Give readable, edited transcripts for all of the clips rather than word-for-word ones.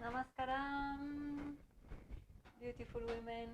Namaskaram, beautiful women.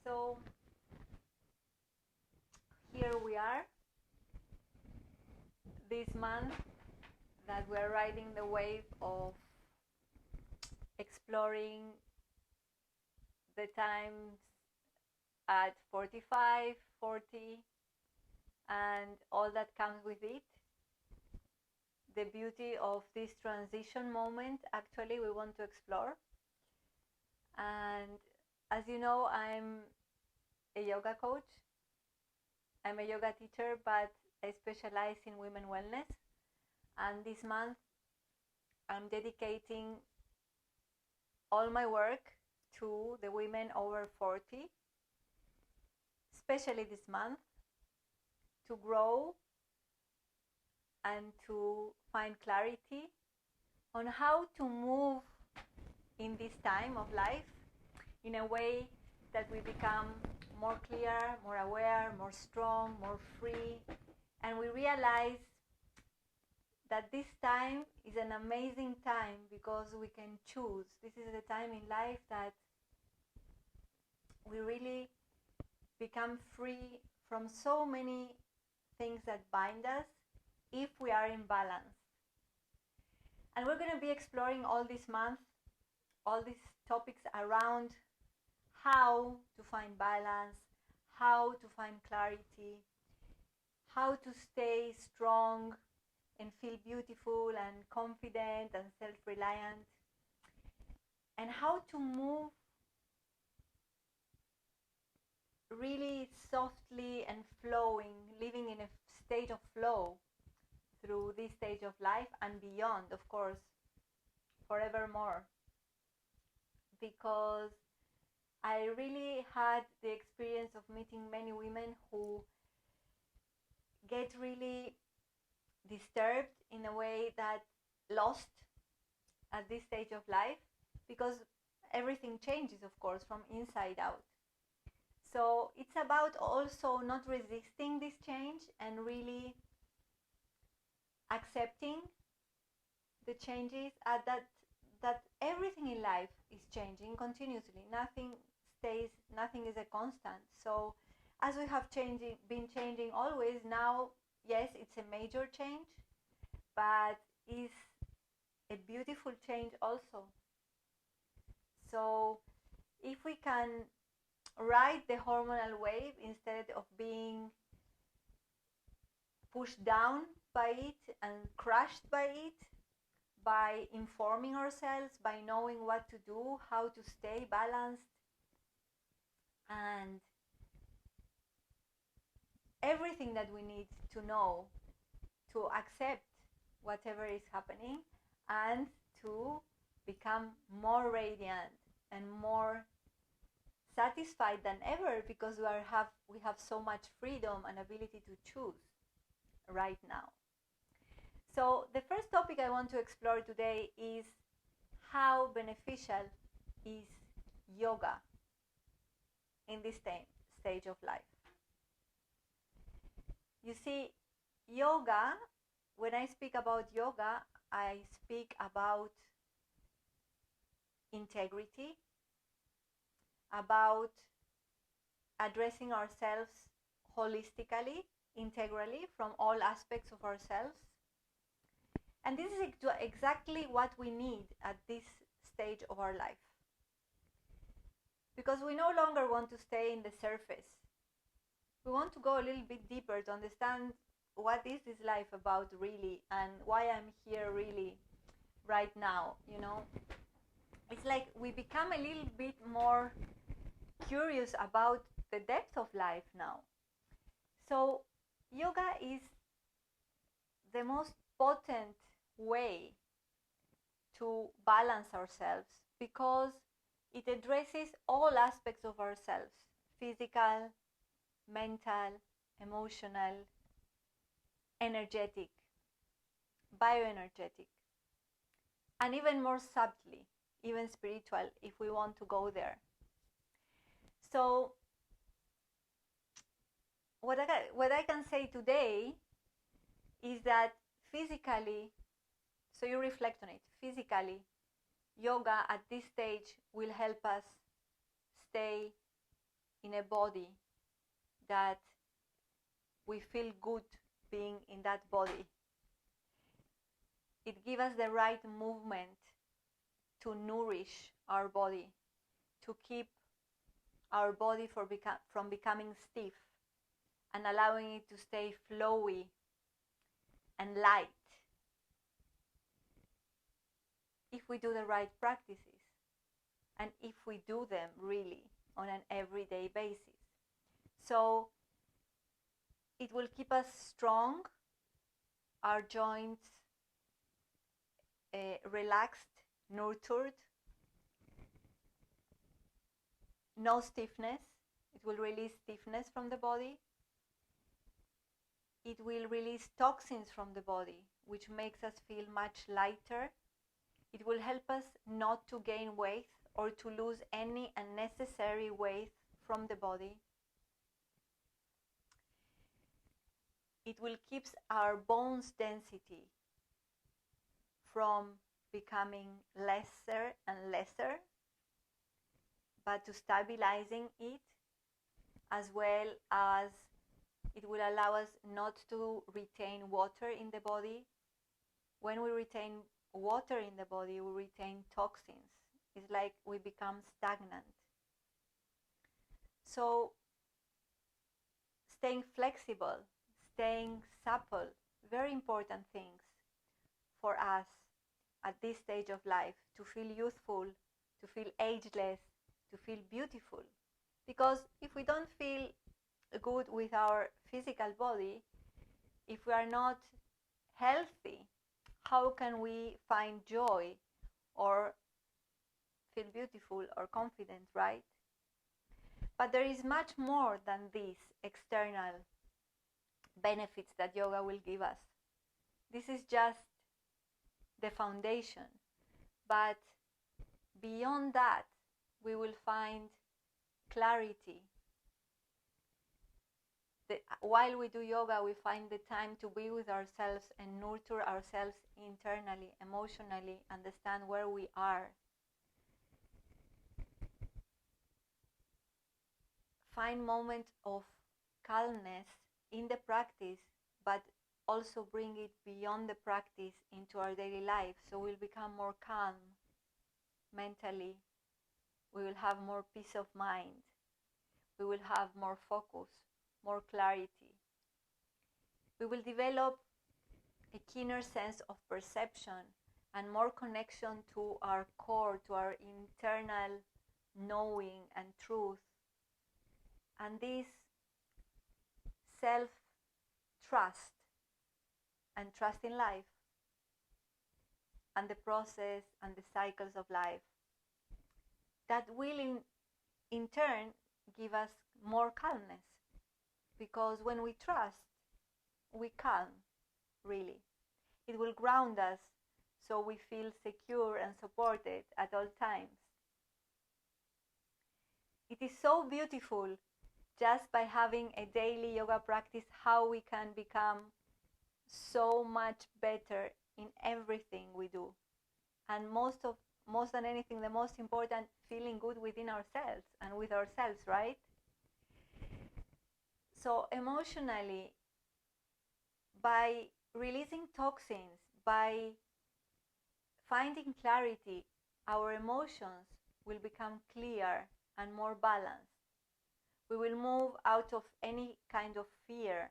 So here we are, this month that we're riding the wave of exploring the times at 45, 40, and all that comes with it. The beauty of this transition moment, actually, we want to explore. And as you know, I'm a yoga coach. I'm a yoga teacher, but I specialize in women wellness. And this month, I'm dedicating all my work to the women over 40, especially this month, to grow and to find clarity on how to move in this time of life in a way that we become more clear, more aware, more strong, more free, and we realize that this time is an amazing time because we can choose. This is the time in life that we really become free from so many things that bind us if we are in balance. And we're going to be exploring all this month, all these topics around how to find balance, how to find clarity, how to stay strong and feel beautiful and confident and self-reliant, and how to move really softly and flowing, living in a state of flow through this stage of life and beyond, of course, forevermore. Because I really had the experience of meeting many women who get really disturbed in a way that lost at this stage of life, because everything changes, of course, from inside out. So it's about also not resisting this change and really accepting the changes, that everything in life is changing continuously. Nothing stays, nothing is a constant. So as we have been changing always, now, yes, it's a major change, but is a beautiful change also. So if we can ride the hormonal wave instead of being pushed down by it and crushed by it, by informing ourselves, by knowing what to do, how to stay balanced, and everything that we need to know to accept whatever is happening and to become more radiant and more satisfied than ever, because we have so much freedom and ability to choose right now. So the first topic I want to explore today is how beneficial is yoga in this stage of life. You see, yoga, when I speak about yoga, I speak about integrity, about addressing ourselves holistically, integrally, from all aspects of ourselves. And this is exactly what we need at this stage of our life. Because we no longer want to stay in the surface. We want to go a little bit deeper to understand what is this life about really, and why I'm here really right now, you know. It's like we become a little bit more curious about the depth of life now. So yoga is the most potent way to balance ourselves, because it addresses all aspects of ourselves: physical, mental, emotional, energetic, bioenergetic, and even more subtly, even spiritual, if we want to go there. So what I can say today is that physically, so you reflect on it, physically, yoga at this stage will help us stay in a body that we feel good being in that body. It gives us the right movement to nourish our body, to keep our body from becoming stiff and allowing it to stay flowy and light if we do the right practices and if we do them really on an everyday basis. So it will keep us strong, our joints relaxed, nurtured, no stiffness. It will release stiffness from the body. It will release toxins from the body, which makes us feel much lighter. It will help us not to gain weight or to lose any unnecessary weight from the body. It will keep our bones density from becoming lesser and lesser, but to stabilizing it, as well as it will allow us not to retain water in the body. When we retain water in the body, we retain toxins. It's like we become stagnant. So staying flexible, staying supple, very important things for us at this stage of life, to feel youthful, to feel ageless, to feel beautiful. Because if we don't feel good with our physical body, if we are not healthy, how can we find joy or feel beautiful or confident, right? But there is much more than these external benefits that yoga will give us. This is just the foundation. But beyond that, we will find clarity. While we do yoga, we find the time to be with ourselves and nurture ourselves internally, emotionally, understand where we are. Find moments of calmness in the practice, but also bring it beyond the practice into our daily life, so we'll become more calm mentally. We will have more peace of mind. We will have more focus, more clarity. We will develop a keener sense of perception and more connection to our core, to our internal knowing and truth. And this self-trust and trust in life and the process and the cycles of life, that will in turn give us more calmness, because when we trust, we calm, really. It will ground us so we feel secure and supported at all times. It is so beautiful just by having a daily yoga practice, how we can become so much better in everything we do. And most than anything, the most important, feeling good within ourselves and with ourselves, right? So emotionally, by releasing toxins, by finding clarity, our emotions will become clear and more balanced. We will move out of any kind of fear.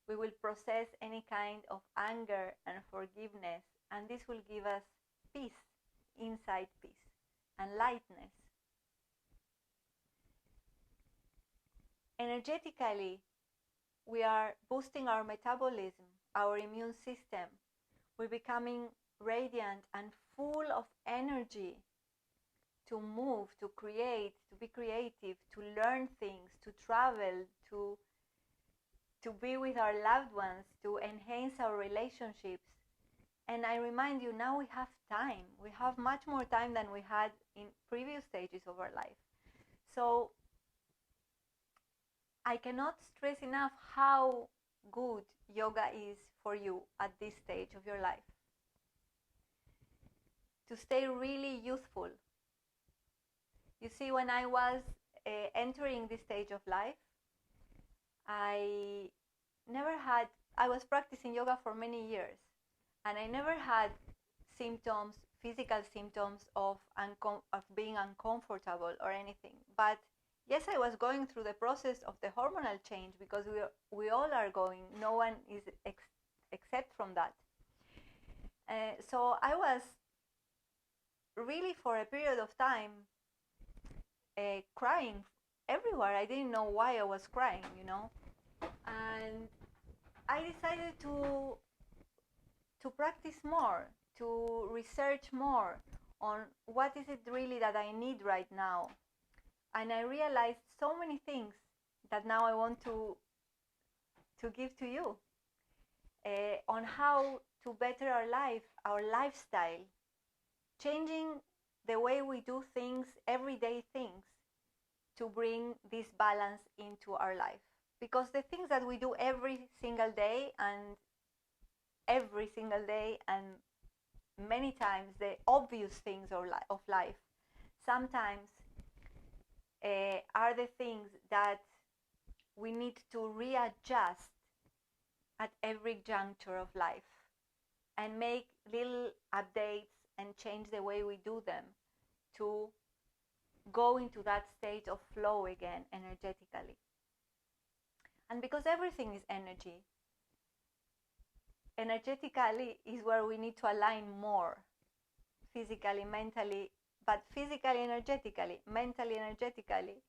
We will process any kind of anger and forgiveness, and this will give us peace, inside peace, and lightness. Energetically, we are boosting our metabolism, our immune system. We're becoming radiant and full of energy to move, to create, to be creative, to learn things, to travel, to be with our loved ones, to enhance our relationships. And I remind you, now we have time. We have much more time than we had in previous stages of our life. So I cannot stress enough how good yoga is for you at this stage of your life. To stay really youthful. You see, when I was entering this stage of life, I was practicing yoga for many years, and I never had physical symptoms of being uncomfortable or anything. But yes, I was going through the process of the hormonal change, because we all are going. No one is except from that. So I was really, for a period of time, crying everywhere. I didn't know why I was crying, and I decided to practice more, to research more on what is it really that I need right now. And I realized so many things that now I want to give to you on how to better our life, our lifestyle, changing the way we do things, everyday things, to bring this balance into our life. Because the things that we do every single day and many times, the obvious things of life, sometimes are the things that we need to readjust at every juncture of life and make little updates and change the way we do them to go into that state of flow again energetically. And because everything is energetically is where we need to align more, physically, mentally, but physically, energetically, mentally, energetically,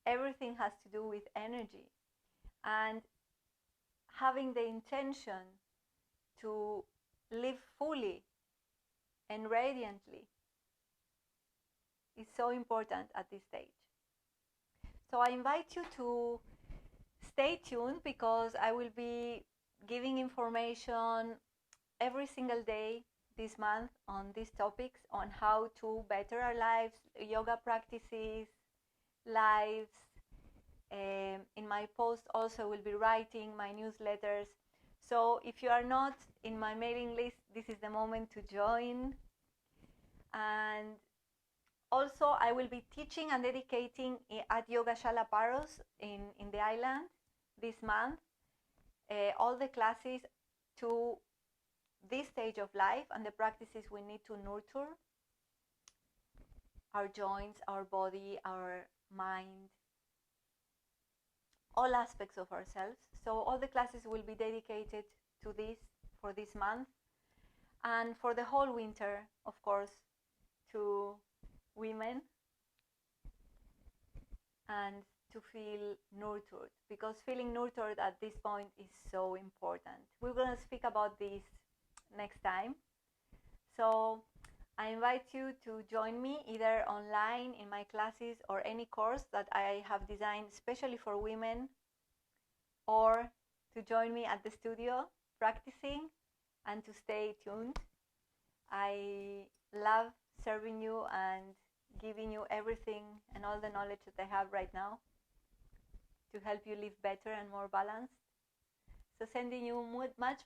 everything has to do with energy. And having the intention to live fully and radiantly is so important at this stage. So I invite you to stay tuned, because I will be giving information every single day this month on these topics, on how to better our lives, yoga practices, lives. In my post also will be writing my newsletters. So if you are not in my mailing list, this is the moment to join. And also I will be teaching and dedicating at Yogashala Paros in the island this month all the classes to this stage of life and the practices we need to nurture our joints, our body, our mind, all aspects of ourselves. So all the classes will be dedicated to this for this month, and for the whole winter, of course, to women, and to feel nurtured, because feeling nurtured at this point is so important. We're going to speak about this next time. So I invite you to join me either online in my classes or any course that I have designed especially for women, or to join me at the studio practicing and to stay tuned. I love serving you and giving you everything and all the knowledge that I have right now to help you live better and more balanced. So sending you much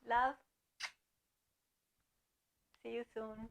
love. See you soon.